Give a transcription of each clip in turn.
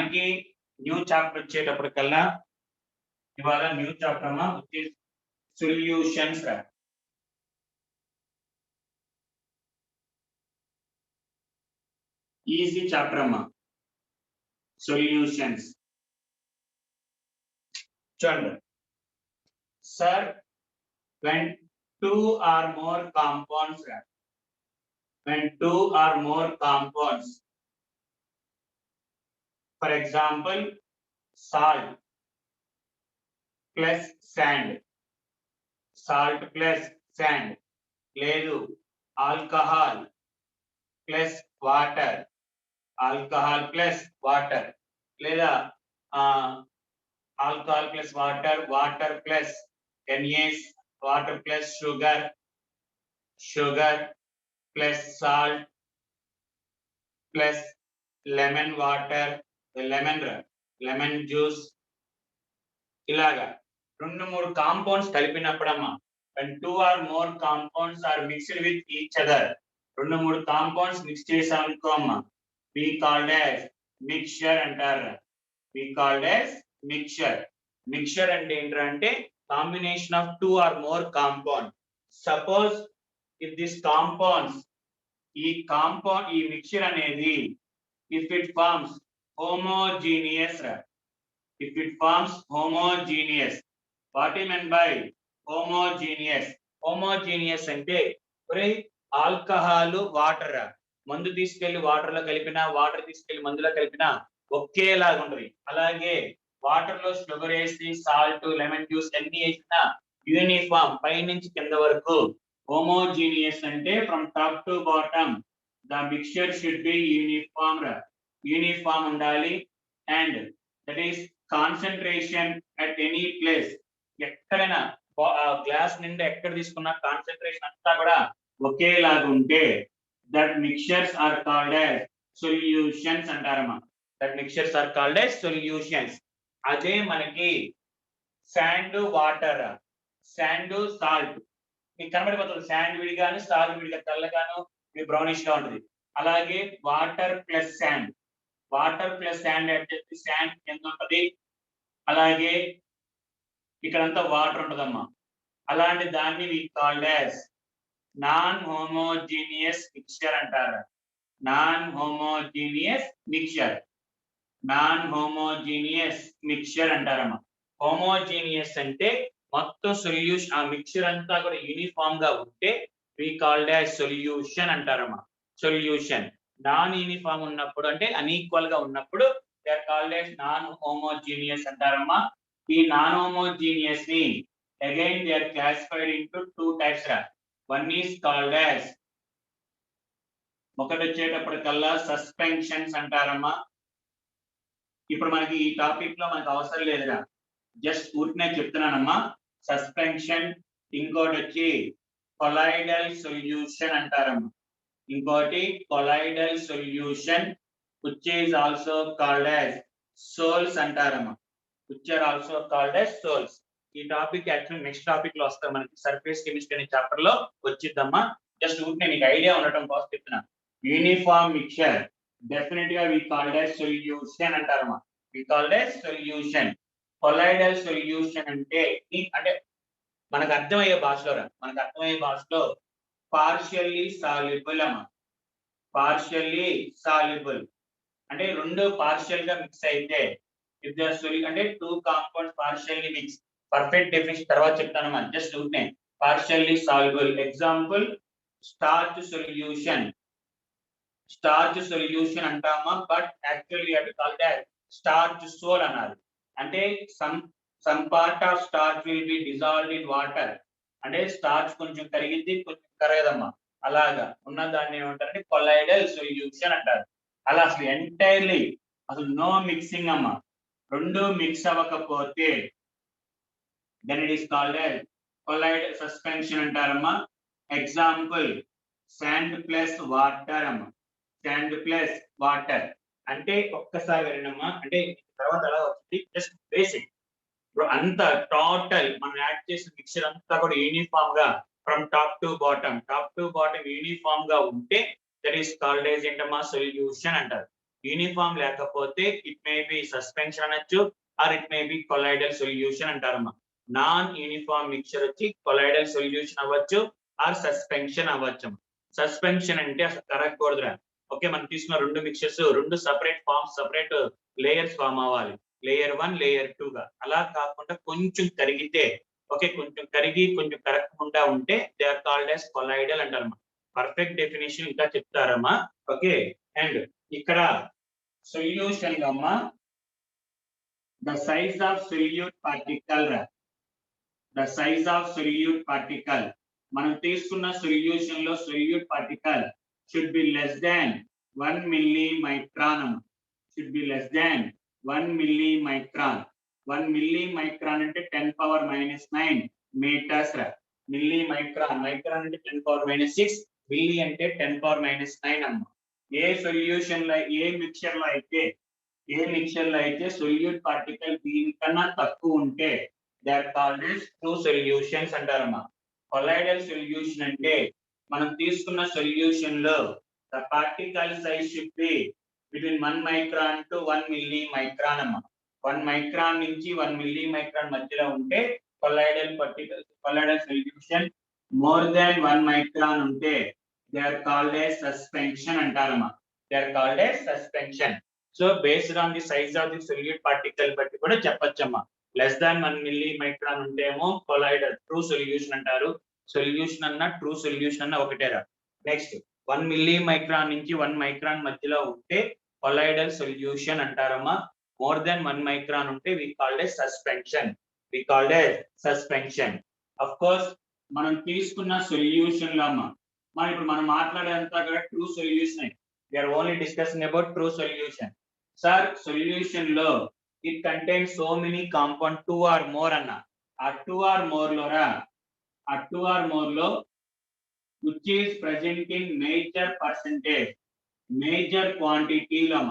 మనకి new chapter వచ్చేటప్పటికల్లా ఇవాళ new chapter అమ్మా విచ్ ఇస్ సొల్యూషన్స్ రా. ఈజీ చాప్టర్ అమ్మా సొల్యూషన్స్. చూడండి sir, when two or more compounds రా, when two or more compounds, for example salt plus sand, salt plus sand, లేదు alcohol plus water, alcohol plus water, లేదా alcohol plus water, water plus NaS, water plus sugar, sugar plus salt plus lemon water, lemon juice, ఇలాగా 2-3 compounds కలిపినప్పుడమ్మా when 2 or more compounds are mixed with each other, 2-3 compounds mix చేసామనుకో అమ్మా we called as mixture అంటారు. we called as mixture. mixture అంటే ఏంటంటే combination of 2 or more compounds. suppose if this compounds, ఈ mixture అనేది if it forms homogeneous, if it forms homogeneous, what I mean by homogeneous? homogeneous అంటే ఒరే alcohol water, మందు తీసుకెళ్లి water లో కలిపినా, వాటర్ తీసుకెళ్లి మందులో కలిపినా ఒకేలాగా ఉంటది. అలాగే వాటర్ లో షుగర్ వేసి, సాల్ట్, లెమన్ జ్యూస్ అన్ని వేసినా యూనిఫామ్ పై నుంచి కింద వరకు. homogeneous అంటే from top to bottom the mixture should be uniform ఉండాలి. and that is concentration at any place, ఎక్కడైనా గ్లాస్ నిండా ఎక్కడ తీసుకున్నా కాన్సంట్రేషన్ అంతా కూడా ఒకేలాగా ఉంటే that mixtures are called as solutions అంటారమ్మా. that mixtures are called as solutions. అదే మనకి శాండ్ వాటర్, శాండ్ సాల్ట్ మీకు కనబడిపోతుంది. శాండ్ విడిగాను, సాల్ట్ విడిగా తెల్లగాను బ్రౌనిష్ గా ఉంటుంది. అలాగే water plus sand, water plus sand అంటే శాండ్ ఎంత ఉంటది, అలాగే ఇక్కడంతా వాటర్ ఉంటదమ్మా. అలాంటి దాన్ని we called as non homogeneous mixture అంటారు. Non homogeneous mixture, non homogeneous mixture అంటారమ్మా. హోమోజీనియస్ అంటే మొత్తం సొల్యూషన్, ఆ మిక్చర్ అంతా కూడా యూనిఫామ్ గా ఉంటే we called as సొల్యూషన్ అంటారమ్మా. సొల్యూషన్. నాన్ యూనిఫామ్ ఉన్నప్పుడు అంటే అన్ఈక్వల్ గా ఉన్నప్పుడు they are called as non homogeneous అంటారమ్మా. ఈ నాన్ హోమోజీనియస్ ని again they are classified into 2 types రా. one is called as, ఒకటి వచ్చేటప్పటికల్లా సస్పెన్షన్స్ అంటారమ్మా. ఇప్పుడు మనకి ఈ టాపిక్ లో మనకు అవసరం లేదురా, జస్ట్ ఊరినే చెప్తున్నానమ్మా. సస్పెన్షన్. ఇంకోటి వచ్చి కొలైడల్ సొల్యూషన్ అంటారమ్మా. ఇంకోటి colloidal solution which is also called as sols అంటారమ్మా. which are also called as sols. ఈ టాపిక్ యాక్చువల్ నెక్స్ట్ టాపిక్ లో వస్తాం మనకి, సర్ఫేస్ కెమిస్ట్రీ అనే చాప్టర్ లో వచ్చిద్దమ్మా. జస్ట్ ఊరినే నీకు ఐడియా ఉండటం కోసం చెప్తున్నా. యూనిఫామ్ మిక్చర్ డెఫినెట్ గా we called as solution అంటారమ్మా. we called as solution. Colloidal solution అంటే మనకు అర్థమయ్యే భాషలో పార్షియల్లీ సాల్యుబుల్ అమ్మా. పార్షియల్లీ సాల్యుబుల్ అంటే రెండు పార్షియల్ గా మిక్స్ అయితే if they are అంటే 2 compounds partially mixed. Perfect definition తర్వాత చెప్తానమ్మా. జస్ట్ ఊరినే partially soluble. Example starch solution. Starch solution అంటామా, బట్ యాక్చువల్లీ అది కాల్డ్ యాజ్ స్టార్చ్ సోల్ అన్నారు. అంటే some part of starch will be dissolved in water. అంటే starch కొంచెం కరిగిద్ది, కొంచెం కరగదమ్మా. అలాగా ఉన్న దాన్ని ఏమంటారంటే కొలైడల్ సొల్యూషన్ అంటారు. అలా అసలు ఎంటైర్లీ అసలు నో మిక్సింగ్ అమ్మా. రెండు మిక్స్ అవ్వకపోతే then it is called as colloidal suspension అంటారమ్మా. ఎగ్జాంపుల్ శాండ్ ప్లస్ వాటర్ అమ్మా. శాండ్ ప్లస్ వాటర్ అంటే ఒక్కసారి వినమ్మా, అంటే తర్వాత అలా వస్తుంది. జస్ట్ బేసిక్ అంత టోటల్ మనం యాడ్ చేసిన మిక్చర్ అంతా కూడా యూనిఫామ్ గా from top to bottom uniform గా ఉంటే దట్ ఈస్ కాల్డ్ యాజ్ ఏంటమ్మా సొల్యూషన్ అంటారు. యూనిఫామ్ లేకపోతే ఇట్ మే బి సస్పెన్షన్ అనొచ్చు or it may be colloidal solution అంటారమ్మా. నాన్ యూనిఫామ్ మిక్చర్ వచ్చి కొలైడల్ సొల్యూషన్ అవ్వచ్చు ఆర్ సస్పెన్షన్ అవ్వచ్చు. సస్పెన్షన్ అంటే అసలు కరగకూడదురా. ఓకే, మనం తీసుకున్న రెండు మిక్చర్స్ రెండు separate forms separate layers form అవ్వాలి. లేయర్ 1 లేయర్ 2 గా. అలా కాకుండా కొంచెం కరిగితే ఓకే, కొంచెం కరిగి కొంచెం కరగకుండా ఉంటే they are called as colloidal అంటారమ్మా. పర్ఫెక్ట్ డెఫినేషన్ ఇంకా చెప్తారమ్మా. ఓకే, అండ్ ఇక్కడ సొల్యూషన్ అమ్మా the size of solute particle the size of solute particle మనం తీసుకున్న సొల్యూషన్ లో solute particle should be less than 1 millimicron should be less than 1 millimicron 1 millimicron అంటే 10 power minus 9 meters millimicron micron అంటే 10 power minus 6 milli అంటే 10 power minus 9 అమ్మ. A solution లో ఏ mixture లో అయితే సొల్యూట్ పార్టికల్ దీనికన్నా తక్కువ ఉంటే they are called as true solutions అంటారమ్మా. కొలైడల్ సొల్యూషన్ అంటే మనం తీసుకున్న సొల్యూషన్ లో the particle size should be between 1 micron to 1 millimicron అమ్మా. 1 మైక్రాన్ నుంచి 1 మిల్లీమైక్రాన్ మధ్యలో ఉంటే colloidal solution. More than 1 micron ఉంటే they are called as suspension అంటారమ్మా. They are called as suspension. So based on the size of the solute particle బట్టి కూడా చెప్పొచ్చమ్మా. Less than 1 మిల్లీమైక్రాన్ ఉంటేమో colloidal true solution అంటారు. Solution అన్న true solution అన్న ఒకటేరా. Next 1 మిల్లీమైక్రాన్ నుంచి 1 micron మధ్యలో ఉంటే కొలైడల్ సొల్యూషన్ అంటారమ్మా. మోర్ దాన్ 1 మైక్రాన్ ఉంటే we called as suspension. We called as suspension. Of course మనం తీసుకున్న సొల్యూషన్ లో అమ్మా మనం మాట్లాడేంతా కూడా true solution. we are only discussing about true solution. Sir, solution లో it contains so many compound 2 or more అన్న. ఆ 2 or more లో which is present in major percentage major quantity లో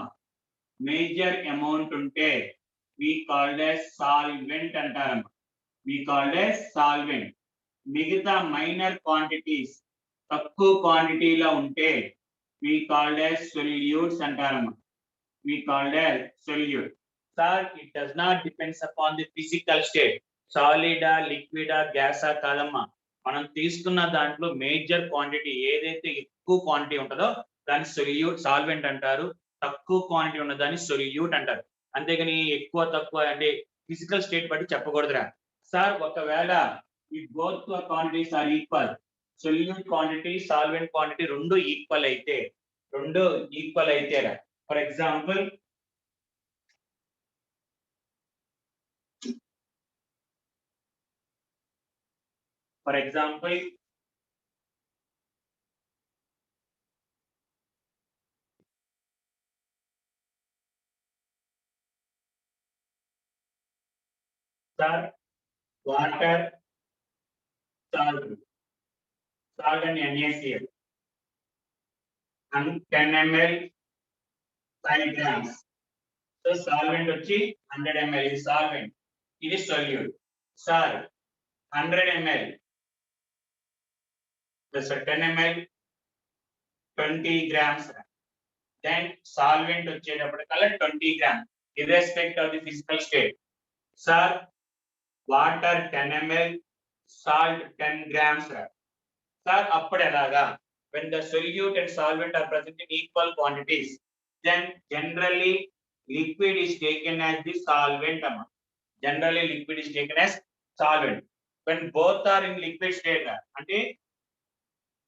major amount ఉంటే we called as solvent అంటారమ్మా. we called as solvent. మిగతా minor quantities తక్కువ quantity లో ఉంటే we called as solutes అంటారమ్మా. we called as solute. Sir, it does not depends upon the physical state. Solid liquid gas కాదమ్మా. మనం తీసుకున్న దాంట్లో major quantity ఏదైతే ఎక్కువ క్వాంటిటీ ఉంటుందో దాన్ని సొల్యూట్ సాల్వెంట్ అంటారు. తక్కువ క్వాంటిటీ ఉన్న దాన్ని సొల్యూట్ అంటారు. అంతేగాని ఎక్కువ తక్కువ అంటే ఫిజికల్ స్టేట్ బట్టి చెప్పకూడదురా. సార్ ఒకవేళ ఈ both quantities are equal, solute quantity solvent quantity రెండు ఈక్వల్ అయితే for example sir water salt and NaCl and 10 ml 5 grams. So solvent వచ్చి 100 ml ఇది సాల్వెంట్, ఇది solute. Sir 100 ml plus 10 ml 20 grams. then solvent వచ్చేటప్పటికల్లా 20 grams irrespective of the physical state. Sir water 10 ml salt 10 grams. Sir అప్పుడు ఎలాగా? when the solute and solvent are present in equal quantities, then generally liquid is taken as the solvent. Generally liquid is taken as solvent. when both are in liquid state అంటే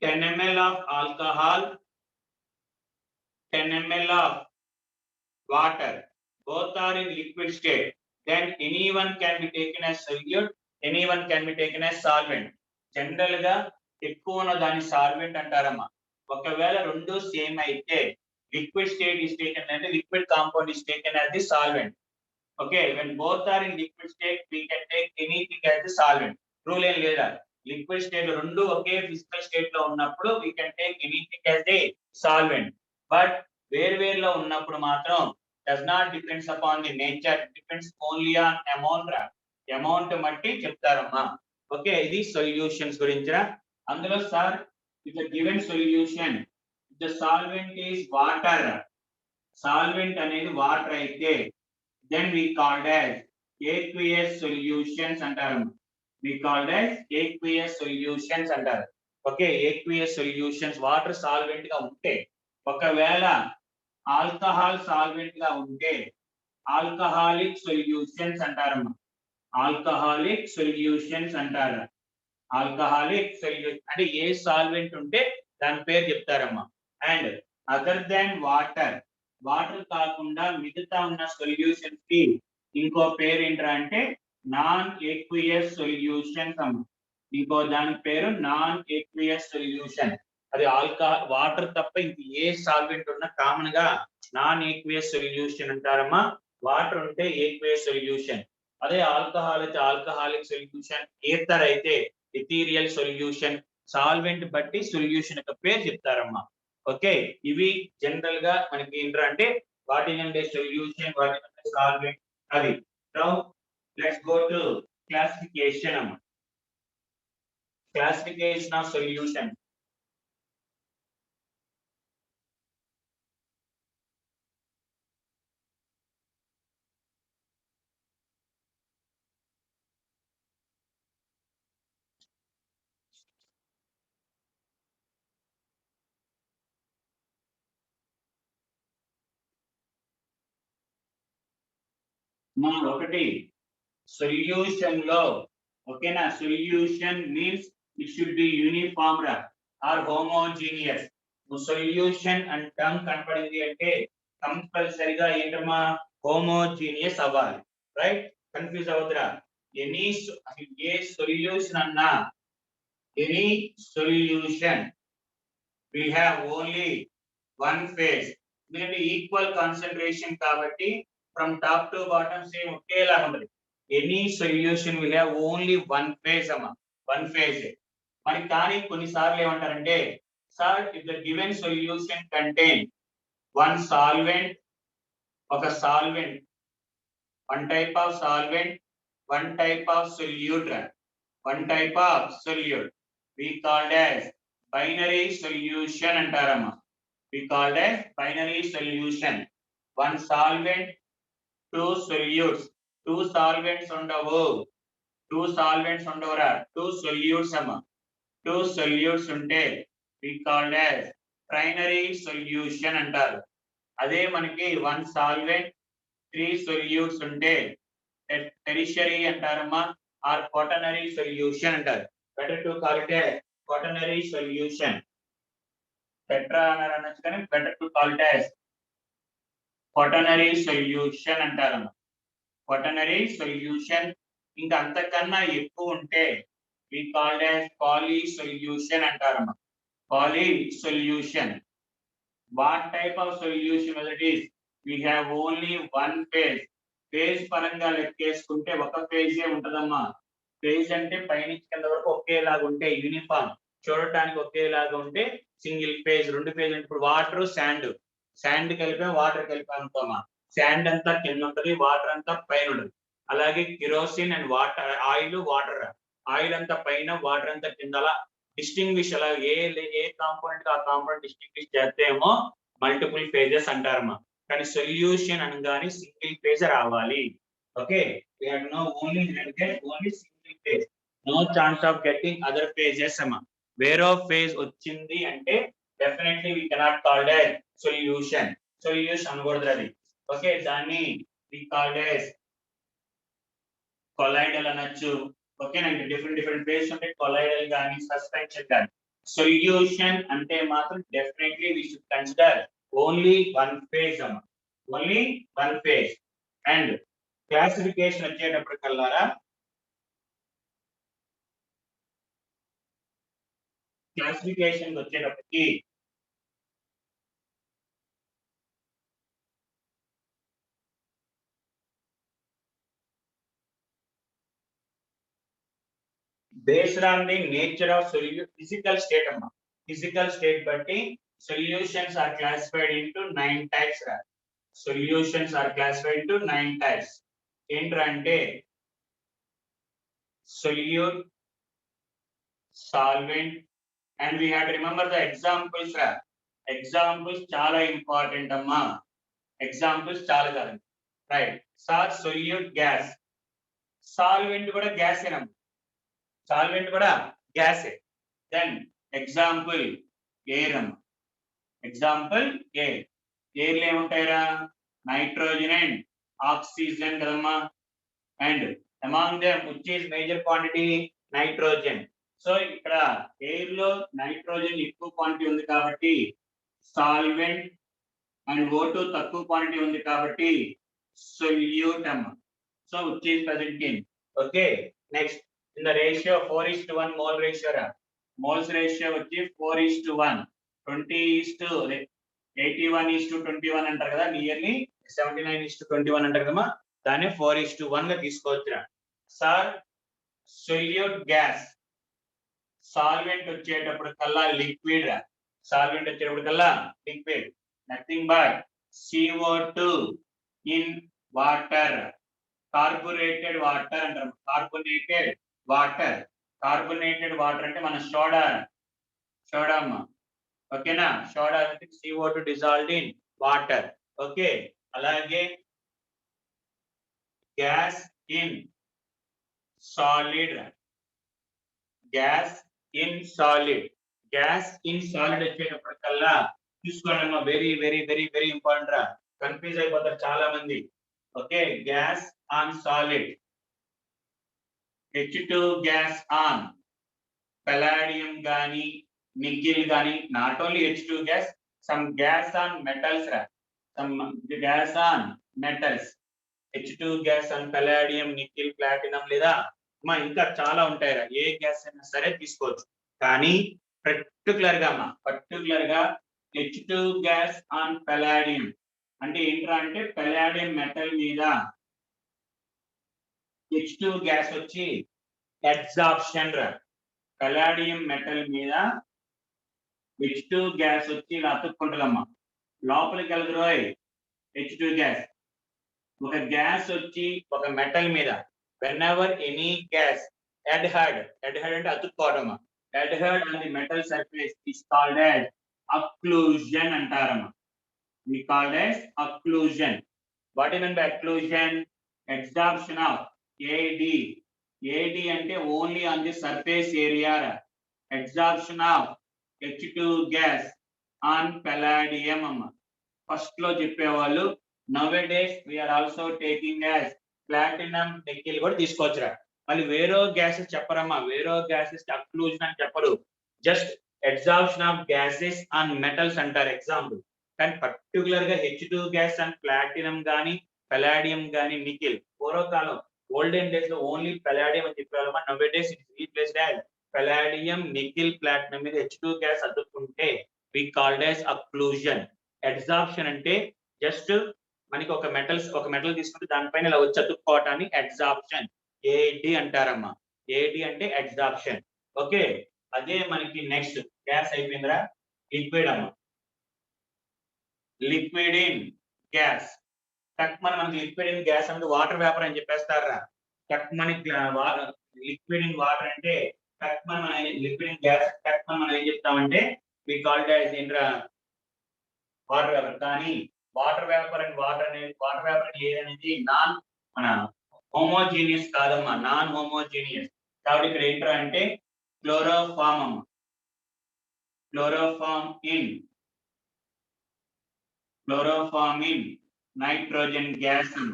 10 ml of alcohol 10 ml of water both are in liquid state, then anyone can be taken as solute, anyone can be taken as solvent. General గా ఎక్కువ ఉన్న దాన్ని solvent అంటారమ్మా. ఒకవేళ రెండు same అయితే liquid state is taken అంటే liquid compound is taken as the solvent. Okay, when both are in liquid state we can take anything as the solvent. Rule ఏం లేదా? లిక్విడ్ స్టేట్ రెండు ఒకే ఫిజికల్ స్టేట్ లో ఉన్నప్పుడు we can take anything as the solvent. But వేర్వేరులో ఉన్నప్పుడు మాత్రం does not depends upon the nature, depends only on amount బట్టి చెప్తారమ్మా. Okay, ఇది సొల్యూషన్స్ గురించి. అందులో sir if a given solution, the solvent is water, solvent అనేది వాటర్ అయితే then we called as aqueous solutions అంటారు. We called as aqueous solutions అంటారు. Okay, aqueous solutions water solvent గా ఉంటే, ఒకవేళ ఆల్కహాల్ సాల్వెంట్ గా ఉంటే ఆల్కహాలిక్ సొల్యూషన్స్ అంటారమ్మా. ఆల్కహాలిక్ సొల్యూషన్స్ అంటారు. ఆల్కహాలిక్ సొల్యూషన్ అంటే ఏ సాల్వెంట్ ఉంటే దాని పేరు చెప్తారమ్మా. And other than water, water కాకుండా మిగతా ఉన్న సొల్యూషన్స్ కి ఇంకో పేరు ఏంట్రా అంటే నాన్ ఏక్వియస్ సొల్యూషన్స్ అమ్మా. ఇంకో దాని పేరు నాన్ ఏక్వియస్ సొల్యూషన్. అది వాటర్ తప్ప ఇంక ఏ సాల్వెంట్ ఉన్నా కామన్ గా నాన్ ఏక్వియస్ సొల్యూషన్ అంటారమ్మా. వాటర్ ఉంటే ఏక్వియస్ సొల్యూషన్. అదే ఆల్కహాల్ అయితే ఆల్కహాలిక్ సొల్యూషన్, ఈథర్ అయితే ఎథీరియల్ సొల్యూషన్. సాల్వెంట్ బట్టి సొల్యూషన్ యొక్క పేరు చెప్తారమ్మా. ఓకే, ఇవి జనరల్ గా మనకి ఏంటంటే వాటి నుండి సొల్యూషన్, వాటి నుండి సాల్వెంట్ అది. Now let's go to classification అమ్మా. Classification of solution. ఒకటి సొల్యూషన్ లో, ఓకేనా, solution means it should be uniform or homogeneous. Solution and term కనపడింది అంటే కంపల్సరిగా ఏంటమ్మా, హోమోజీనియస్ అవ్వాలి. రైట్, కన్ఫ్యూజ్ అవుతురా? ఎనీ ఏ సొల్యూషన్ అన్నా, any solution will have only one phase. ఎందుకంటే ఈక్వల్ కాన్సన్ట్రేషన్ కాబట్టి from top to bottom same ఒకేలా ఉంటుంది. Any solution will have only one phase అమ్మా, వన్ ఫేజ్. మరి కానీ కొన్నిసార్లు ఏమంటారంటే, sir if the given solution contain one solvent, ఒక solvent, one type of solvent, one type of solute, one type of solute, we called as binary solution అంటారమ్మా. We called as binary solution. One solvent, two solutes. Two solvents ఉండవు, two solvents ఉండవరా, two solutes అమ్మా. Two solutes ఉంటే we called as primary solution అంటారు. అదే మనకి one solvent, three solutes ఉంటే tertiary అంటారమ్మా, or quaternary solution అంటారు. Better to call it a quaternary solution. Tetra అనొచ్చు కానీ better to call it as quaternary solution అంటారు. Quaternary solution. ఇంకా అంతకన్నా ఎక్కువ ఉంటే we called as poly solution అంటారమ్మా. Poly solution. What type of solution it is, we have only one phase. Phase పరంగా లెక్కేసుకుంటే ఒక ఫేజే ఉంటదమ్మా. ఫేజ్ అంటే పైనుంచి కింద వరకు ఒకేలాగా ఉంటే యూనిఫామ్, చూడటానికి ఒకేలాగా ఉంటే సింగిల్ ఫేజ్. రెండు ఫేజ్ అంటే ఇప్పుడు వాటర్ శాండ్, శాండ్ కలిపాం వాటర్ కలిపాం అనుకోమా, శాండ్ అంతా కింద ఉంటది, వాటర్ అంతా పైన ఉంటది. అలాగే kerosene and water, oil water, oil అంతా పైన వాటర్ అంతా కింద. అలా డిస్టింగ్విష్, అలా ఏ కాంపోనెంట్ ఆ కాంపోనెంట్ డిస్టింగ్విష్ చేస్తేమో మల్టిపుల్ ఫేజెస్ అంటారమ్మా. కానీ సొల్యూషన్ అనగానే సింగిల్ ఫేజ్ రావాలి. ఓకే, we have no only get only single phase, no chance of getting other phases అమ్మా. వేరే ఫేజ్ వచ్చింది అంటే definitely we cannot call it solution. Solution అనకూడదు అది. ఓకే, దాన్ని we called as కొలైడల్ అనొచ్చు. ఓకేనా, డిఫరెంట్ ఫేజ్ ఉంటాయి, కొలైడల్ కానీ సస్పెన్షన్ కానీ. సొల్యూషన్ అంటే మాత్రం definitely we should consider only one phase అమ్మా, only one phase. And classification వచ్చేటప్పటికల్లారా, క్లాసిఫికేషన్ వచ్చేటప్పటికి based on the nature of physical state అమ్మా. ఫిజికల్ స్టేట్ బట్టి solutions are classified into 9 types. Solutions are classified into 9 types. ఏంటంటే solute, solvent, and we have to remember the examples. Examples చాలా important అమ్మా. Examples చాలా కాదు, right. Sir solute gas, solvent కూడా గ్యాసేనమ్మ, solvent కూడా గ్యాసే. దెన్ ఎగ్జాంపుల్ ఎయిర్ అమ్మ, ఎగ్జాంపుల్ ఎయిర్. ఎయిర్లో ఏముంటాయిరా, నైట్రోజన్ అండ్ ఆక్సిజన్ కదమ్మా. And among them which is major quantity, nitrogen. So ఇక్కడ ఎయిర్ లో నైట్రోజన్ ఎక్కువ క్వాంటిటీ ఉంది కాబట్టి సాల్వెంట్, అండ్ O2 తక్కువ క్వాంటిటీ ఉంది కాబట్టి సొల్యూట్ అమ్మ. So which is present in, okay. Next in the ratio 4:1 mole ratio రా, మోల్స్ రేషియో వచ్చి 4:1, 81:21 అంటారు కదా, నియర్లీ 79:21 అంటారు కదమ్మా, దాన్ని 4:1 గా తీసుకోవచ్చురా. సార్ సొల్యూట్ గ్యాస్, సాల్వెంట్ వచ్చేటప్పుడు కల్లా లిక్విడ్ రా, సాల్వెంట్ వచ్చేటప్పుడు కల్లా liquid, nothing but CO2 in water, carbonated water అంటారు, కార్బోనేటెడ్ వాటర్. కార్బోనేటెడ్ వాటర్ అంటే మన సోడా, సోడా అమ్మ, ఓకేనా. సోడా అంటే CO2 dissolved in water, okay. అలాగే gas in solid, gas in solid, gas in solid వచ్చేటప్పటికల్లా చూసుకోండి అమ్మా, very very very very important రా, కన్ఫ్యూజ్ అయిపోతారు చాలా మంది, okay. Gas on solid, H2 gas on palladium గాని నికెల్ గాని, not only H2 gas, some gas on metals రా, some gas on metals, H2 gas on palladium nickel platinum, లేదా మా ఇంకా చాలా ఉంటాయిరా, ఏ గ్యాస్ అయినా సరే తీసుకోవచ్చు. కానీ పర్టికులర్ గా H2 గ్యాస్ ఆన్ palladium అంటే ఏంట్రా అంటే palladium మెటల్ మీద H2 గ్యాస్ వచ్చి అబ్జార్ప్షన్ రా, palladium మెటల్ మీద H2 గ్యాస్ వచ్చి ఇలా అతుక్కుంటుందమ్మా, లోపలికి వెళ్ళదు రోయ్ H2 గ్యాస్. ఒక గ్యాస్ వచ్చి ఒక మెటల్ మీద, whenever any gas adhered అంటే అతుక్కోవడమా, adhered on the metal surface is called as occlusion అంటారమ్మా, we called as occlusion. What is meant by occlusion? Absorption of AD, AD అంటే only on the surface area, absorption of H2 gas on palladium అమ్మ. First లో చెప్పేవాళ్ళు nowadays we are also taking as platinum nickel కూడా తీసుకోవచ్చురా. మళ్ళీ వేరే gases చెప్పరమ్మా, వేరే gases occlusion అని చెప్పరు, just absorption of gases on metals అంటారు ఎగ్జాంపుల్. కానీ పర్టికులర్ గా H2 గ్యాస్ అండ్ ప్లాటినం గానీ palladium గానీ నికెల్, పూర్వకాలం ఓల్డెన్ డేస్ లో ఓన్లీ palladium అని చెప్పేవాళ్ళమ్మా. nowadays it is replaced as palladium nickel platinum మీద H2 గ్యాస్ అతుక్కుంటే we called as occlusion. Absorption అంటే జస్ట్ మనకి ఒక మెటల్ తీసుకుంటే దానిపైన ఇలా వచ్చి అతుక్కోవటాన్ని అబ్జార్ప్షన్, AD అంటారమ్మా. AD అంటే అబ్జార్ప్షన్, ఓకే. అదే మనకి నెక్స్ట్ గ్యాస్ అయిపోయిందిరా, లిక్విడ్ అమ్మా. లిక్విడ్ ఇన్ గ్యాస్, మనకి లిక్విడ్ ఇన్ గ్యాస్ అంటే వాటర్ వేపర్ అని చెప్పేస్తారా. మనకి లిక్విడ్ ఇన్ వాటర్ అంటే మన లిక్విడ్ ఇన్ గ్యాస్ మనం ఏం చెప్తామంటే we called as ఇంద్ర వాటర్ వేపర్. కానీ water vapour and water air అనేది నాన్ మన హోమోజీనియస్ కాదమ్మా, నాన్ హోమోజీనియస్. కాబట్టి ఇక్కడ ఏంట్రా అంటే క్లోరోఫామ్ అమ్మ, క్లోరోఫామ్ ఇన్ నైట్రోజన్ గ్యాస్ అమ్మ,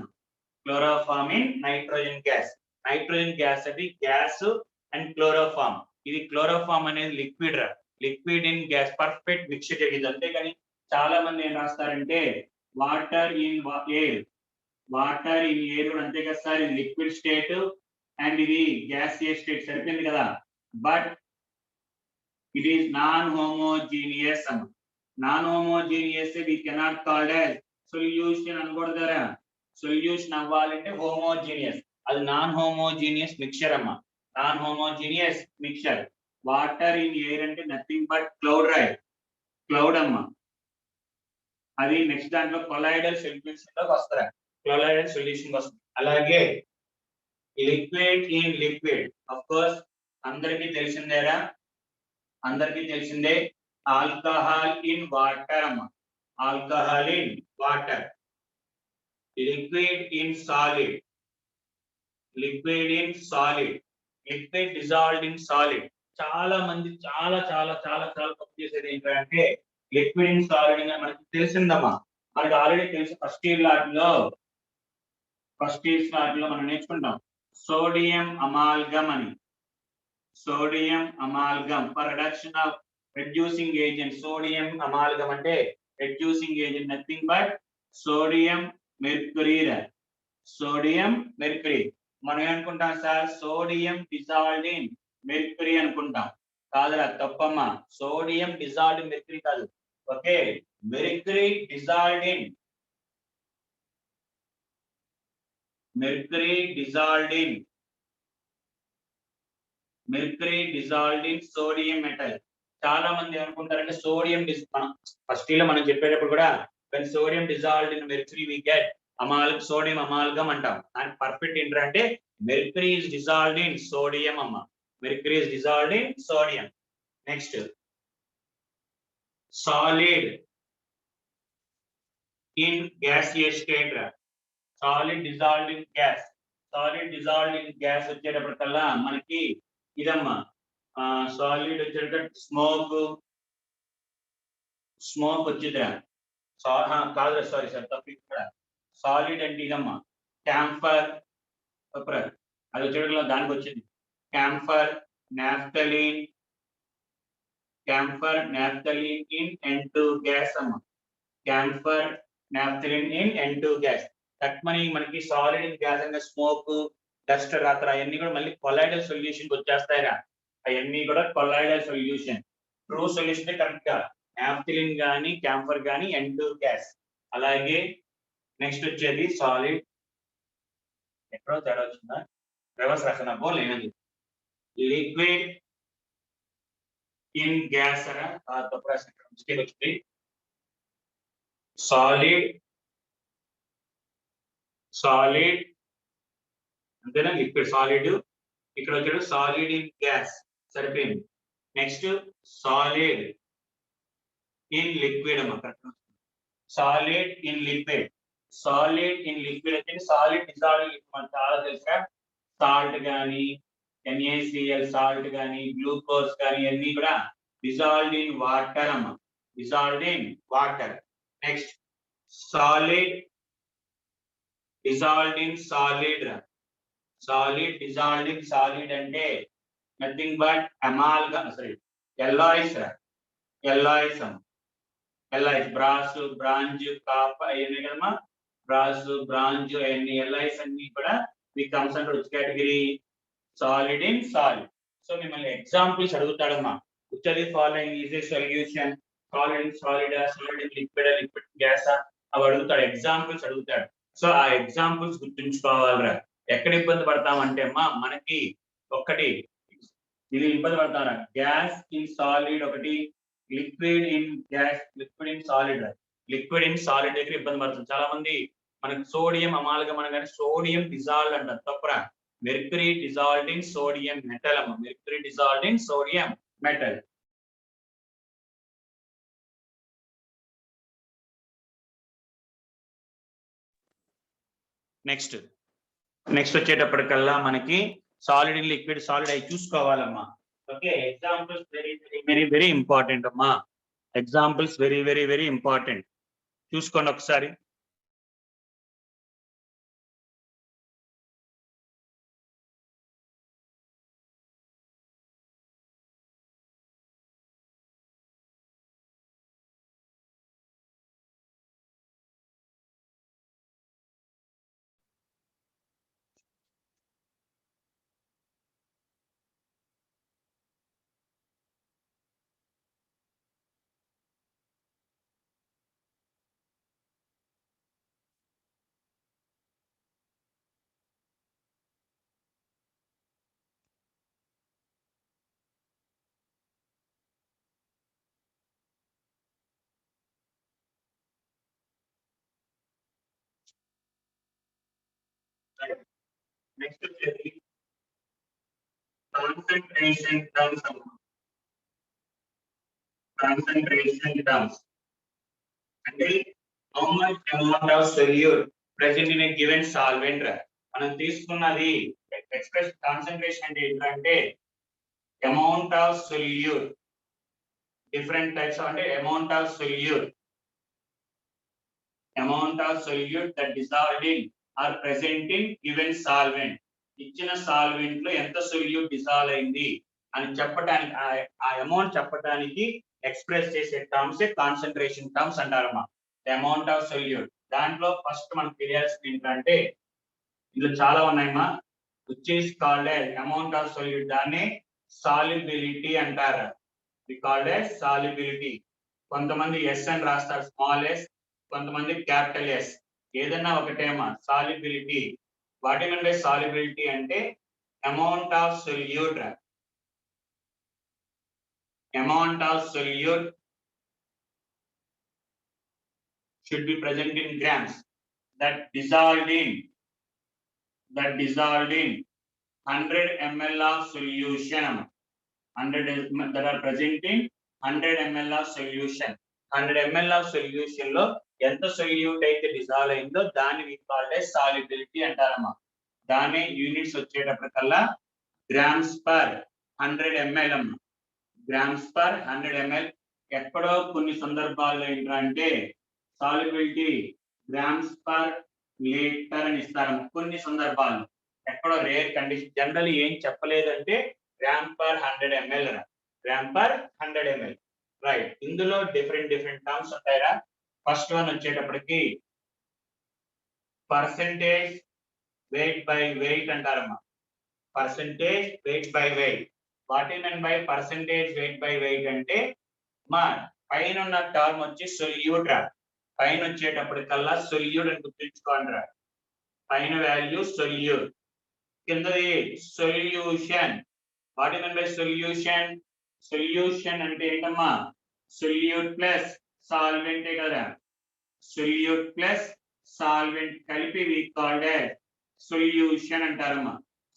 chloroform in nitrogen gas. Nitrogen gas అది గ్యాస్ అండ్ క్లోరోఫామ్, ఇది క్లోరోఫామ్ అనేది లిక్విడ్ రా, liquid in gas perfect mixture జరిగింది. అంతేగాని చాలా మంది ఏం రాస్తారంటే water in air, water in air అంతే కదా సార్, ఇది లిక్విడ్ స్టేట్ అండ్ ఇది గ్యాసియస్ స్టేట్, సరిపోయింది కదా. But it is non homogeneous అమ్మ, non homogeneous we cannot called as solution అనకూడదరా. సొల్యూషన్ అవ్వాలంటే హోమోజీనియస్, అది నాన్ హోమోజీనియస్ మిక్చర్ అమ్మ, non homogeneous mixture. Water in air అంటే nothing but cloud right, cloud అమ్మ. అది నెక్స్ట్ దాంట్లో కొలాయిడల్ సొల్యూషన్ లోకి వస్తారా, కొలాయిడల్ సొల్యూషన్ వస్తుంది. అలాగే liquid in liquid, of course అందరికీ తెలిసిందేరా, అందరికీ తెలిసిందే ఆల్కహాల్ ఇన్ వాటర్ అమ్మ, alcohol in water. liquid in solid, liquid in solid, liquid dissolved in solid. చాలా మంది చాలా చాలా చాలా చాలా తప్పు చేసేది ఏంటంటే లిక్విడ్ ఇన్ సాలిడ్ అని మనకి తెలిసిందమ్మా. మనకి ఆల్రెడీ తెలుసు ఫస్ట్ ఇయర్ లాట్లో మనం నేర్చుకుంటాం సోడియం అమాల్గమ్ అని. Sodium amalgam for reduction of reducing agent. Sodium amalgam అంటే reducing agent nothing but sodium mercury. Sodium mercury. మనం ఏమనుకుంటాం sir sodium dissolved in mercury అనుకుంటాం. కాదురా తప్పమ్మా. సోడియం డిజాల్వ్డ్ ఇన్ మెర్క్యూరీ కాదు. Okay, mercury dissolved in, mercury dissolved in, mercury dissolved in sodium metal. చాలా మంది అనుకుంటారంటే sodium మనం ఫస్ట్ లో మనం చెప్పేటప్పుడు కూడా when sodium dissolved in mercury we get sodium amalgam అంటాం. అండ్ పర్ఫెక్ట్ ఏంటంటే mercury is dissolved in sodium అమ్మ. mercury is dissolved in sodium. Next solid in gaseous state. Solid dissolved in gas. Solid dissolved in gas వచ్చేటప్పటికల్లా మనకి ఇదమ్మా solid వచ్చేటప్పుడు smoke వచ్చిందిరా. కాదు sorry sir తప్పి ఇక్కడ సాలిడ్ అంటే ఇదమ్మా క్యాంఫర్ అది వచ్చేటప్పుడు దానికి వచ్చింది camphor naphthalene in N2 gas అమ్మా. Camphor naphthalene in N2 gas. మనకి సాలిడ్ ఇన్ గ్యాస్ అంటే స్మోక్ డస్ట్ రాత్ర అవన్నీ కూడా మళ్ళీ కొలైడల్ సొల్యూషన్ వచ్చేస్తాయిరా. అవన్నీ కూడా colloidal solution. True solution correct గా నాఫ్థలిన్ గానీ క్యాంఫర్ గానీ N2 గ్యాస్. అలాగే నెక్స్ట్ వచ్చేది సాలిడ్ ఎక్కడో తేడా వచ్చిందా రివర్స్ రాసిన బోల్ ఏమైంది లిక్విడ్ ఇన్ గ్యాస్ రా తప్పు రాసిన మిస్టేక్ వచ్చింది. సాలిడ్ అంతేనా లిక్విడ్ సాలిడ్. ఇక్కడ వచ్చాడు సాలిడ్ ఇన్ గ్యాస్ సరిపోయింది. నెక్స్ట్ సాలిడ్ ఇన్ లిక్విడ్ అమ్మ. Solid in liquid. Solid in liquid అంటే సాలిడ్ డిజాల్వ్ మనకు చాలా తెలుసా. సాల్ట్ కానీ NaCl సాల్ట్ కానీ గ్లూకోజ్ కానీ అన్ని కూడా డిజాల్వ్డ్ ఇన్ వాటర్ అమ్మ. Dissolved in water. Next solid dissolved in solid. Solid dissolved in solid అంటే nothing but amalgam, alloys brass bronze copper అవన్నీ కదమ్మా. brass bronze అవన్నీ alloys అన్ని కూడా we comes under which category solid in solid. So మిమ్మల్ని examples అడుగుతాడమ్మా. which of the following is a solution? solid in solid, solid in liquid, liquid gas అవి అడుగుతాడు. Examples అడుగుతాడు. So ఆ ఎగ్జాంపుల్స్ గుర్తుంచుకోవాలరా. ఎక్కడ ఇబ్బంది పడతామంటే అమ్మా మనకి ఒక్కటి ఇది ఇబ్బంది పడతారా గ్యాస్ ఇన్ సాలిడ్ ఒకటి, liquid in gas, liquid in solid. Liquid in solid దగ్గర ఇబ్బంది పడుతుంది చాలా మంది. మనకి సోడియం అమాల్గమ్ అనగానే సోడియం డిజాల్వ్డ్ అంటారు తప్పరా. Mercury dissolved in sodium metal అమ్మ. Mercury dissolved in sodium metal. Next వచ్చేటప్పటికల్లా మనకి సాలిడ్ ఇన్ లిక్విడ్ సాలిడ్ అవి చూసుకోవాలమ్మా. Okay, examples very very very very important అమ్మా. Examples very very very important. చూసుకోండి ఒకసారి. నెక్స్ట్ వచ్చేది concentration terms. Concentration terms అంటే how much amount of solute present in a given solvent రా. మనం తీసుకున్నది ఎక్స్ప్రెస్ కాన్సంట్రేషన్ అంటే ఏంటంటే amount of solute, different types అంటే amount of solute that dissolved in or present in given solvent. ఇచ్చిన solvent లో ఎంత సొల్యూట్ డిజాల్వ్ అయింది అని చెప్పడానికి ఆ అమౌంట్ చెప్పడానికి ఎక్స్ప్రెస్ చేసే టర్మ్స్ కాన్సంట్రేషన్ టర్మ్స్ అంటారమ్మా. అమౌంట్ ఆఫ్ సొల్యూట్ దాంట్లో ఫస్ట్ మనకు తెలియాల్సింది ఏంటంటే ఇందులో చాలా ఉన్నాయమ్మా. Which is called as amount of solute, దాన్ని సాల్యుబిలిటీ అంటారు. We called as solubility. కొంతమంది ఎస్ అని రాస్తారు, స్మాల్ ఎస్, కొంతమంది క్యాపిటల్ ఎస్. ఏదన్నా ఒకటేమా సాల్యుబిలిటీ. వాటి నుండి సాల్యుబిలిటీ అంటే amount of solute, amount of solute should be present in grams that dissolved in 100 ml of solution. 100 ml that are present in 100 ml of solution. 100 ml of solution లో ఎంత solute అయితే dissolve అయిందో దాన్ని we called as solubility అంటారమ్మా. దాని units వచ్చేటప్పటికల్లా grams per 100 ml అమ్మా. Grams per 100 ml. ఎక్కడో కొన్ని సందర్భాల్లో ఏంటంటే సాల్యుబిలిటీ గ్రామ్స్ పర్ లీటర్ అని ఇస్తారు. కొన్ని సందర్భాల్లో ఎక్కడో రేర్ కండిషన్, జనరల్ ఏం చెప్పలేదంటే gram per 100 ml, gram per 100 ml. Right. ఇందులో డిఫరెంట్ టర్మ్స్ ఉంటాయిరా. ఫస్ట్ వన్ వచ్చేటప్పటికి పర్సెంటేజ్ వెయిట్ బై వెయిట్ అంటారమ్మా. Percentage weight by weight. What we mean by percentage weight by weight అంటే మా పైన ఉన్న టర్మ్ వచ్చి సొల్యూట్ రా. పైన వచ్చేటప్పటికల్లా సొల్యూట్ అని గుర్తుంచుకోండి రా. పైన వాల్యూ సొల్యూట్, కిందది solution. What we mean by solution? Solution అంటే ఏంటమ్మా? సొల్యూట్ ప్లస్ సాల్వెంటే కదా. సొల్యూట్ ప్లస్ సాల్వెంట్ కలిపి వి కాల్డ్ యాజ్ సొల్యూషన్ అంటారమ్మా.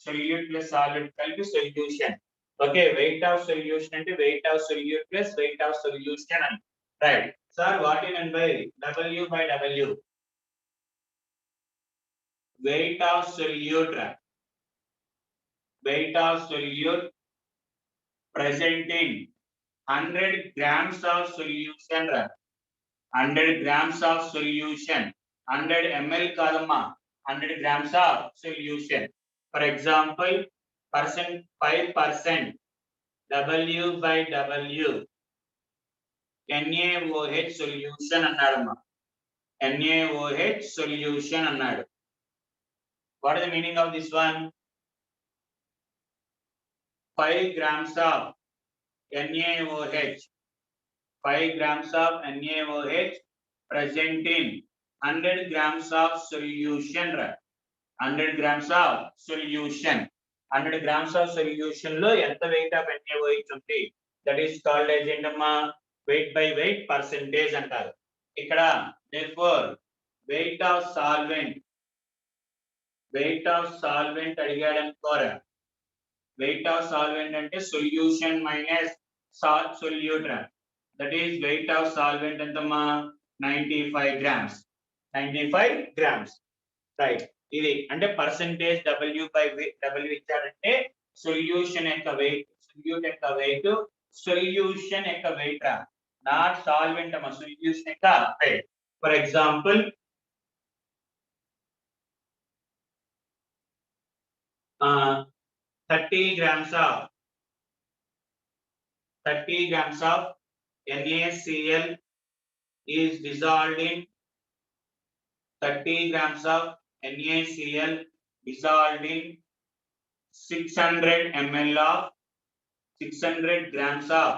సొల్యూట్ ప్లస్ సాల్వెంట్ కలిపి solution. Okay. Weight of solution అంటే weight of solute plus weight of solution అని. Right sir. What we mean by W by W? Weight of solute రా. Weight of solute present in 100 grams of solution ra. 100 grams of solution. 100 ml kadamma, 100 grams of solution. For example, 5% W by W NaOH solution annadamma. NaOH solution annadu. What is the meaning of this one? 5 grams of NaOH, 5 grams of NaOH present in 100 grams of solution. 100 grams of solution. 100 grams of solution లో ఎంత weight of NaOH ఉంది? That is called as ఏంటమ్మా? weight by weight percentage అంటారు. ఇక్కడ therefore weight of solvent అడిగాడు అనుకోరా. weight of solvent అంటే solution minus solute. That is weight of solvent ఎంతమ్మా? 95 grams. 95 grams. Right. ఇది అంటే పర్సెంటేజ్ W by W ఇచ్చారంటే సొల్యూషన్ యొక్క వెయిట్, సొల్యూట్ యొక్క వెయిట్, సొల్యూషన్ యొక్క వెయిట్ రా, నాట్ సాల్వెంట్ అమ్మా. సొల్యూషన్ యొక్క weight. For example 30 grams of NaCl is dissolved in 30 grams of NaCl dissolved in 600 ml of 600 grams of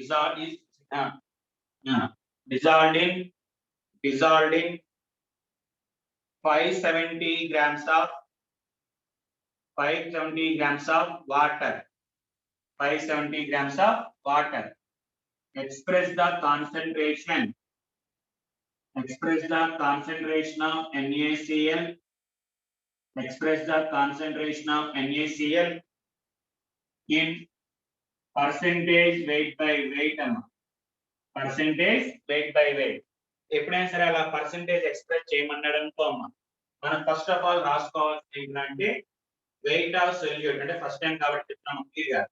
dissolved in 570 grams of water. 570 grams of water. Express the concentration of NaCl. Express the concentration of NaCl in percentage weight by weight. Percentage weight by weight. ఎప్పుడైనా సరే అలా percentage express చేయమన్నాడు అనుకో అమ్మ, మనం first of all రాసుకోవాల్సింది ఏంటంటే wait of solute. అంటే first time కాబట్టి చెప్తున్నాము క్లియర్గా.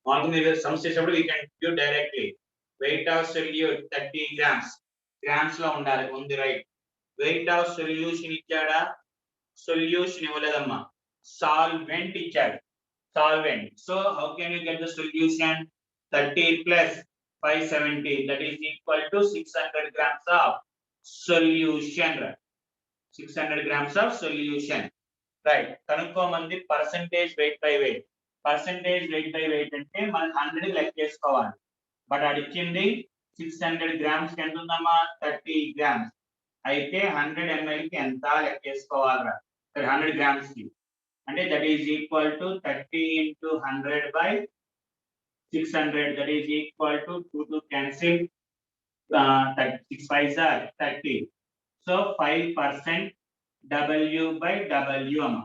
మామూలుగా మీరు సమ్స్ చేసినప్పుడు we can do directly. Wait of solute 30 grams. Grams లో ఉండాలి, ఉంది రైట్. వెయిట్ ఆఫ్ సొల్యూషన్ ఇచ్చాడా? సొల్యూషన్ ఇవ్వలేదమ్మా, సాల్వెంట్ ఇచ్చాడు. Solvent. So how can you get the solution? 30 plus 570, that is equal to 600 grams of solution. 600 grams of solution. Right. కనుక్కోమంది percentage weight by weight. Percentage weight by weight అంటే మనం 100 లెక్కేసుకోవాలి. But అడిగింది 600 grams ఎంత ఉందమ్మా? 30 grams. అయితే 100 ml కి ఎంత లెక్కేసుకోవాలరా? 100 grams కి. అంటే that is equal to 30 into 100 by 600, that is equal to 2 cancel, 6 5s are 30. So 5% W by W అమ్మా,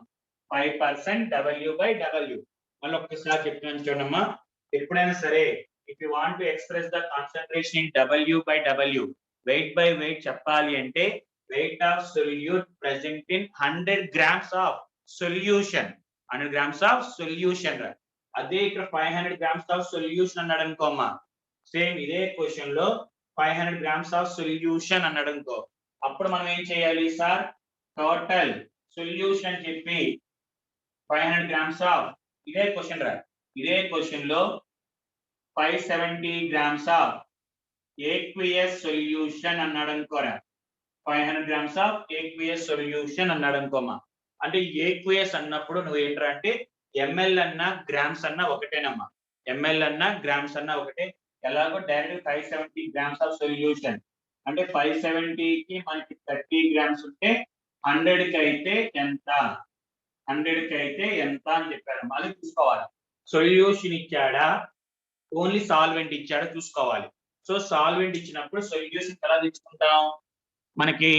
5% W by W. మళ్ళీ ఒక్కసారి చెప్తున్నాను చూడమ్మా, ఎప్పుడైనా సరే if you want to express the concentration in W by W, weight by weight చెప్పాలి అంటే weight of solute present in 100 grams of solution. 100 grams of solution. అదే ఇక్కడ 500 grams of solution అన్నాడు అనుకో అమ్మా, సేమ్ ఇదే క్వశ్చన్ లో 500 grams of solution అన్నాడు అనుకో, అప్పుడు మనం ఏం చేయాలి సార్? టోటల్ సొల్యూషన్ చెప్పి 500 grams of, ఇదే క్వశ్చన్ రా, ఇదే క్వశ్చన్ లో 570 grams of aqueous solution అన్నాడు అనుకోరా. 500 grams of aqueous solution అన్నాడు అనుకోమా. అంటే ఏక్వియస్ అన్నప్పుడు నువ్వు ఏంట్రా అంటే ఎంఎల్ అన్నా గ్రామ్స్ అన్నా ఒకటేనమ్మా. ఎంఎల్ అన్నా గ్రామ్స్ అన్నా ఒకటే. ఎలాగో డైరెక్ట్ 570 grams ఆఫ్ సొల్యూషన్ అంటే 570 కి మనకి 30 grams ఉంటే 100 కి అయితే ఎంత, 100 కి అయితే ఎంత అని చెప్పారు. మళ్ళీ చూసుకోవాలి సొల్యూషన్ ఇచ్చాడా, ఓన్లీ సాల్వెంట్ ఇచ్చాడా చూసుకోవాలి. సో సాల్వెంట్ ఇచ్చినప్పుడు సొల్యూషన్ ఎలా తీసుకుంటాం? మనకి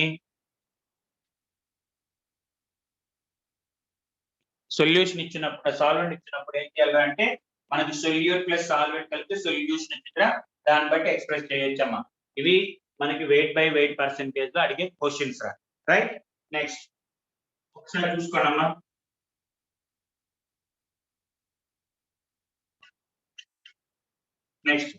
సొల్యూషన్ ఇచ్చినప్పుడు, సాల్వెంట్ ఇచ్చినప్పుడు ఏం చేయాలి అంటే మనకి సొల్యూట్ ప్లస్ సాల్వెంట్ కలిపి సొల్యూషన్ ఇచ్చిందా, దాన్ని బట్టి ఎక్స్ప్రెస్ చేయొచ్చమ్మా. ఇవి మనకి వెయిట్ బై వెయిట్ పర్సెంటేజ్ లో అడిగే క్వశ్చన్స్ రా. రైట్, నెక్స్ట్ ఒకసారి చూసుకోండమ్మా. నెక్స్ట్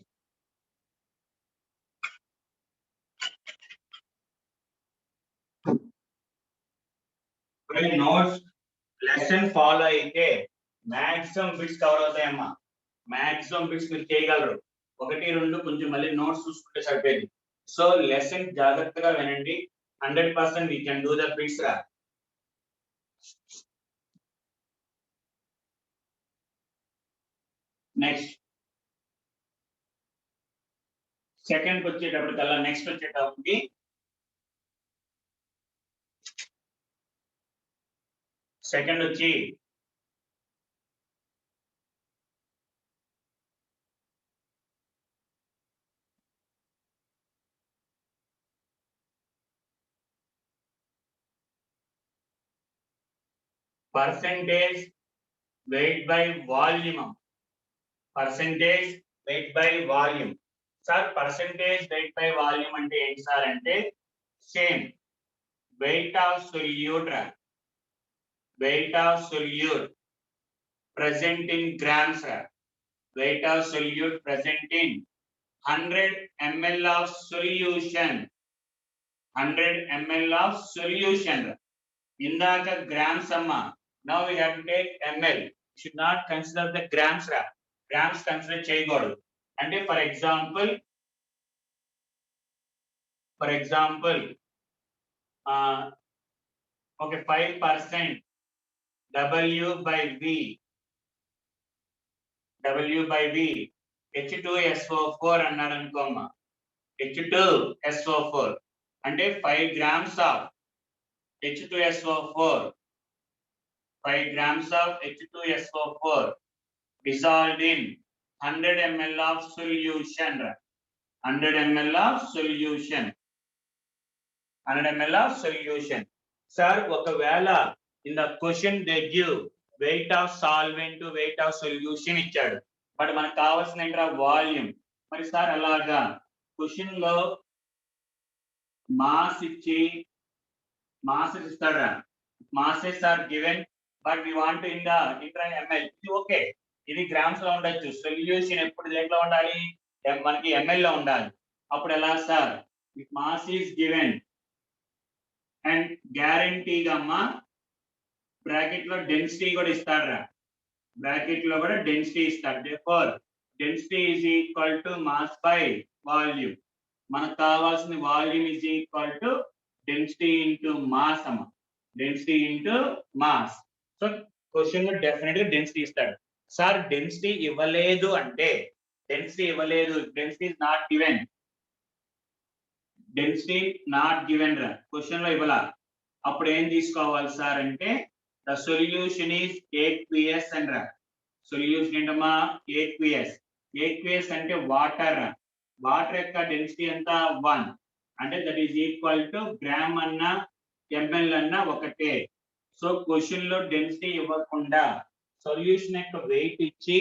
నోట్స్ లెసన్ ఫాలో అయితే మాక్సిమం బిట్స్ కవర్ అవుతాయమ్మా. మాక్సిమం బిట్స్ మీరు చేయగలరు. 1 2 కొంచెం మళ్ళీ నోట్స్ చూసుకుంటే సరిపోయింది. సో లెసన్ జాగ్రత్తగా వినండి. 100% we can do the bits రా. నెక్స్ట్ సెకండ్ వచ్చేటప్పటికల్లా, నెక్స్ట్ వచ్చేటప్పటికి సెకండ్ వచ్చి percentage weight by volume. Percentage weight by volume. Sir percentage weight by volume అంటే ఏంటి సార్ అంటే same weight of solute, weight of solute present in grams, weight of solute present in 100 ml of solution. 100 ml of solution. ఇందాక grams అమ్మా. Now we have to take ml. You should not consider the grams రా. Grams consider చేయకూడదు. అంటే for example okay 5% W by V H2SO4 అన్నాడు అనుకోమ్మా. H2SO4 అంటే 5 grams of H2SO4, 5 grams of H2SO4 dissolved in 100 ml of solution. 100 ml of solution. 100 ml of solution. Sir, ఒకవేళ in the question they give weight of solvent to weight of solution ఇచ్చాడు, but మనకు కావాల్సిన ఏంట్రా volume. మరి sir అలాగా question లో mass ఇచ్చి masses ఇస్తారా, masses are given but we want to in the ml, ఇది ఓకే, ఇది గ్రామ్స్ లో ఉండొచ్చు. సొల్యూషన్ ఎప్పుడు దేంట్లో ఉండాలి, మనకి ml లో ఉండాలి. అప్పుడు ఎలా sir, mass is given and గ్యారంటీగా అమ్మా బ్రాకెట్ లో డెన్సిటీ కూడా ఇస్తారా, బ్రాకెట్ లో కూడా డెన్సిటీ ఇస్తారు. therefore density is equal to mass by volume. మనకు కావాల్సిన volume is equal to density into mass అమ్మ, density into mass. So question లో డెఫినెట్ గా డెన్సిటీ ఇస్తాడు. సార్ డెన్సిటీ ఇవ్వలేదు అంటే, డెన్సిటీ ఇవ్వలేదు, density is not given, density not given రా, క్వశ్చన్ లో ఇవ్వాల. అప్పుడు ఏం తీసుకోవాలి సార్ అంటే ద సొల్యూషన్ ఈస్ aqueous అని రా. సొల్యూషన్ ఏంటమ్మా, aqueous. aqueous అంటే వాటర్, వాటర్ యొక్క డెన్సిటీ ఎంత 1, అంటే that is equal to gram అన్న ఎంఎల్ అన్న ఒకటే. సో క్వశ్చన్ లో డెన్సిటీ ఇవ్వకుండా సొల్యూషన్ యొక్క వెయిట్ ఇచ్చి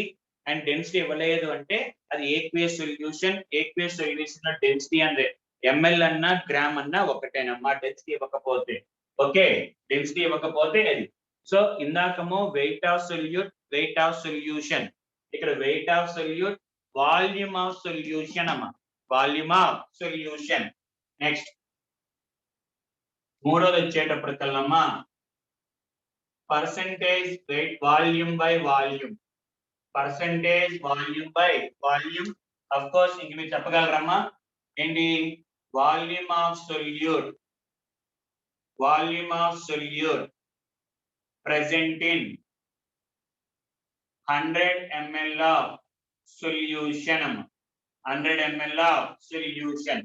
అండ్ డెన్సిటీ ఇవ్వలేదు అంటే అది aqueous సొల్యూషన్. aqueous సొల్యూషన్ లో డెన్సిటీ అంటే ఎంఎల్ అన్న గ్రామ్ అన్న ఒకటేనమ్మా, డెన్సిటీ ఇవ్వకపోతే. ఓకే, డెన్సిటీ ఇవ్వకపోతే అది. సో ఇందాకమో weight of solute, weight of solution, ఇక్కడ weight of solute, volume of solution అమ్మా, వాల్యూమ్ ఆఫ్ సొల్యూషన్. నెక్స్ట్ మూడోది వచ్చేటప్పటికల్లమ్మా percentage weight volume by volume, percentage volume by volume. Of course ఇంక మీరు చెప్పగలరమ్మా ఏంటి, volume of solute, volume of solute present in 100 ml of solution, 100 ml of solution.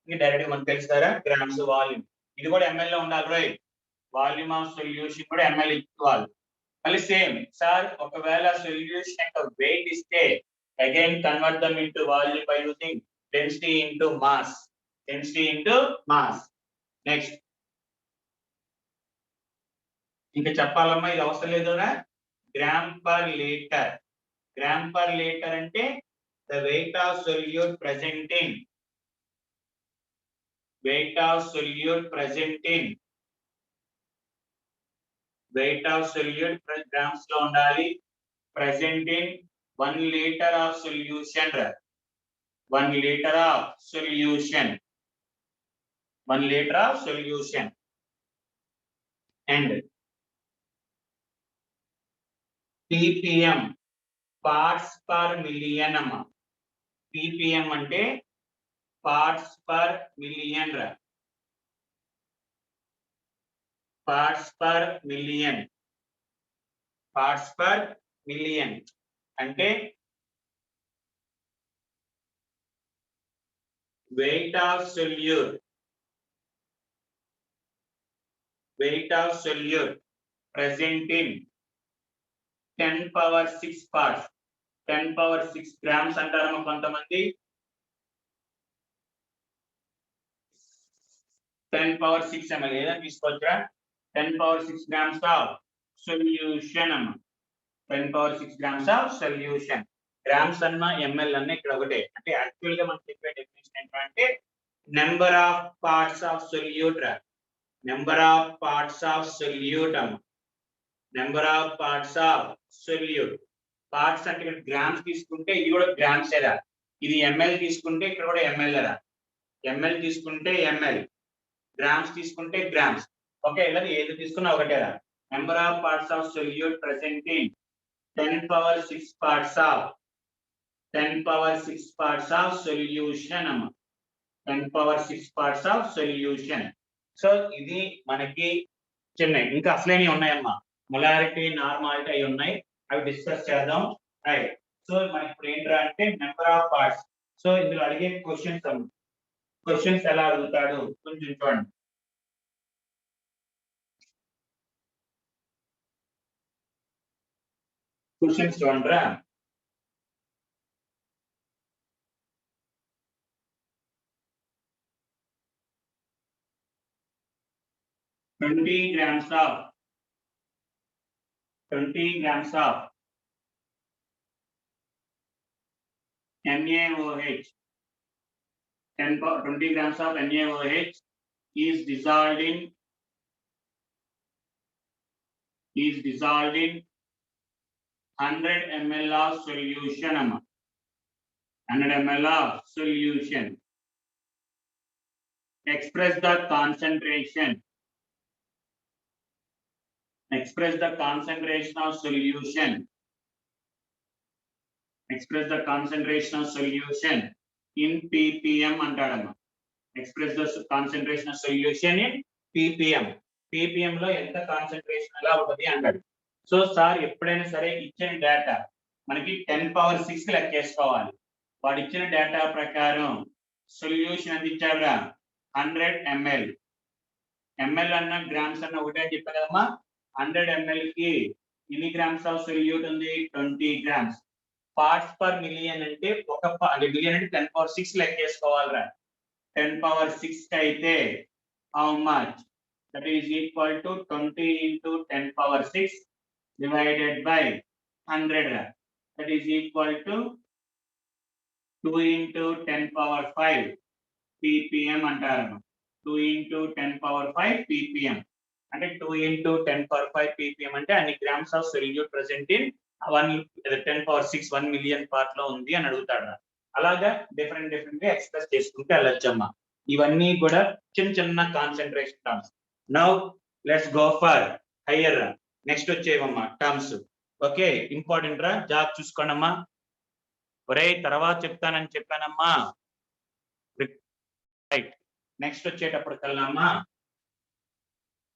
ఇది direct గా మనకు తెలుస్తారా, గ్రామ్స్ వాల్యూమ్, ఇది కూడా ml లో ఉండాలి రైట్. వాల్యూమ్ ఆఫ్ సొల్యూషన్ కూడా ml ఇవ్వాలి. మళ్ళీ సేమ్ సార్ ఒకవేళ సొల్యూషన్ యొక్క వెయిట్ ఇస్తే again convert them into volume by using density into mass, density into mass. Next ఇంకా చెప్పాలమ్మా, ఇది అవసరం లేదురా, gram per litre. Gram per litre అంటే the weight of solute presenting, weight of solute presenting, weight of solute grams లో ఉండాలి. Presenting 1 litre of solution, 1 litre of solution, 1 litre of solution. And ppm parts per million అమ్మా, ppm అంటే parts per million రా, parts per million, parts per million అంటే weight of solute, weight of solute present in 10 power 6 parts, 10 power 6 grams అంటారమ్మా కొంతమంది, 10 power 6 ml ఏదైనా తీసుకోవచ్చురా. 10 power 6 grams of solution అమ్మా, 10 power 6 grams of solution. Grams అన్న ml అన్న ఇక్కడ ఒకటే. అంటే యాక్చువల్ గా మనం చెప్పే డెఫినిషన్ ఏంటంటే number of parts of solute రా, number of parts of solute అమ్మా, number of parts of solute. Parts అంటే ఇక్కడ గ్రామ్స్ తీసుకుంటే ఇది కూడా గ్రామ్స్ ఏరా, ఇది ఎంఎల్ తీసుకుంటే ఇక్కడ కూడా ఎంఎల్ రా, ఎంఎల్ తీసుకుంటే ఎంఎల్, గ్రామ్స్ తీసుకుంటే గ్రామ్స్. ఓకే, ఇలా ఏది తీసుకున్నా ఒకటేరా. Number of parts of solute present in 10 power 6 parts of, 10 power 6 parts of solution అమ్మా, 10 power 6 parts of solution. So ఇది మనకి చిన్న, ఇంకా అసలేని ఉన్నాయమ్మా, మొలారిటీ నార్మాలిటీ అవి ఉన్నాయి, అవి డిస్కస్ చేద్దాం రైట్. సో మనకి ఇప్పుడు ఏంట్రా అంటే నెంబర్ ఆఫ్ పార్ట్స్. సో ఇందులో అడిగే క్వశ్చన్స్ అమ్మా, క్వశ్చన్స్ ఎలా అడుగుతాడు కొంచెం చూడండి. క్వశ్చన్స్ చూడండిరా. Twenty grams of 20 grams of NaOH, 20 grams of NaOH is dissolved in 100 ml of solution amma. 100 ml of solution. Express the concentration. Express the concentration of solution. Express the concentration of solution in ppm antadamma. Express the concentration of solution in ppm. ppm లో ఎంత concentration ఎలా ఉంటది అంటాడు. So sir ఎప్పుడైనా సరే ఇచ్చిన data మనకి 10⁶ లెక్కేసుకోవాలి. వాడు ఇచ్చిన డేటా ప్రకారం సొల్యూషన్ ఎంత ఇచ్చాడురా 100 ml. ml అన్న గ్రామ్స్ అన్న ఒకటే చెప్పాను కదమ్మా. 100 ml కి ఎన్ని గ్రామ్స్ ఆఫ్ సొల్యూట్ ఉంది 20 grams. పార్ట్స్ పర్ మిలియన్ అంటే మిలియన్ అంటే 10⁶ లెక్కేసుకోవాలిరా. 10⁶ అయితే how much? That is equal to 20 into 10⁶ divided by 100. That is equal to 2 into 10⁵ ppm అంటారు. 2 into 10⁵ ppm అంటే 2 into 10⁵ ppm అంటే అన్ని grams of solute present in 10⁶ 1 million part లో ఉంది అని అడుగుతాడు. అలాగా డిఫరెంట్ గా ఎక్స్ప్రెస్ చేసుకుంటే వెళ్ళొచ్చమ్మా. ఇవన్నీ కూడా చిన్న concentration terms. Now let's go for higher. Next వచ్చేవమ్మా టర్మ్స్. ఓకే, ఇంపార్టెంట్ రా, జాబ్ చూసుకోండమ్మా. ఒరే తర్వాత చెప్తానని చెప్పానమ్మా. రైట్, నెక్స్ట్ వచ్చేటప్పటికల్లామ్మా,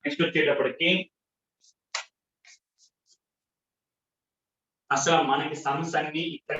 నెక్స్ట్ వచ్చేటప్పటికి అసలు మనకి సమ్స్ అన్ని ఇక్కడ